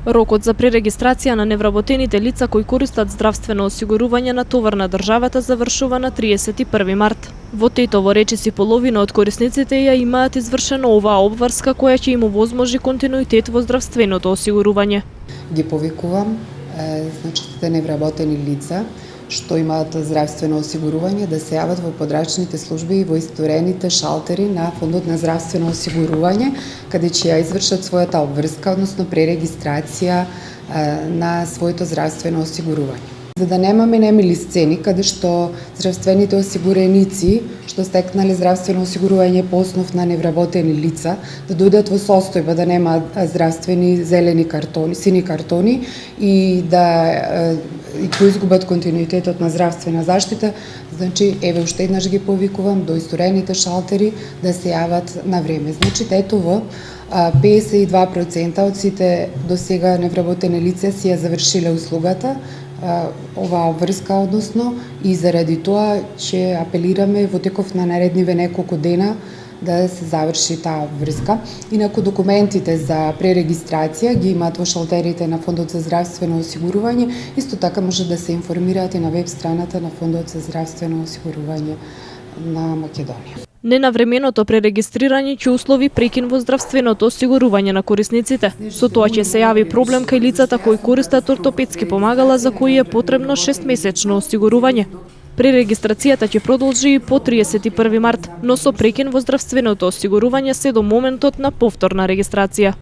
Рокот за пререгистрација на невработените лица кои користат здравствено осигурување на товар на државата завршува на 31 март. Во Тетово речиси половина од корисниците ја имаат извршено оваа обврска која ќе им овозможи континуитет во здравственото осигурување. Ги повикувам сите невработени лица што имаат здравствено осигурување да се јават во подрачните служби и во исторените шалтери на Фондот на здравствено осигурување, каде ќе ја извршат својата обврска, односно пререгистрација на своето здравствено осигурување. За да немаме немили сцени каде што здравствените осигуреници што стекнале здравствено осигурување по основ на невработени лица да дојдат во состојба да немаат здравствени зелени картони, сини картони и да изгубат континуитетот на здравствена заштита, значи еве уште еднаш ги повикувам до исторените шалтери да се јават на време. Значи Тетово 52% од сите досега невработени лица си ја завршиле услугата, оваа обврска, односно, и заради тоа ќе апелираме во теков на наредниве неколку дена да се заврши таа обврска. Инаку документите за пререгистрација ги имаат во шалтерите на Фондот за здравствено осигурување, исто така може да се информираат и на веб страната на Фондот за здравствено осигурување на Македонија. Ненавременото пререгистрирање ќе услови прекин во здравственото осигурување на корисниците. Со тоа ќе се јави проблем кај лицата кои користат ортопедски помагала за кои е потребно 6-месечно осигурување. Пререгистрацијата ќе продолжи и по 31 март, но со прекин во здравственото осигурување се до моментот на повторна регистрација.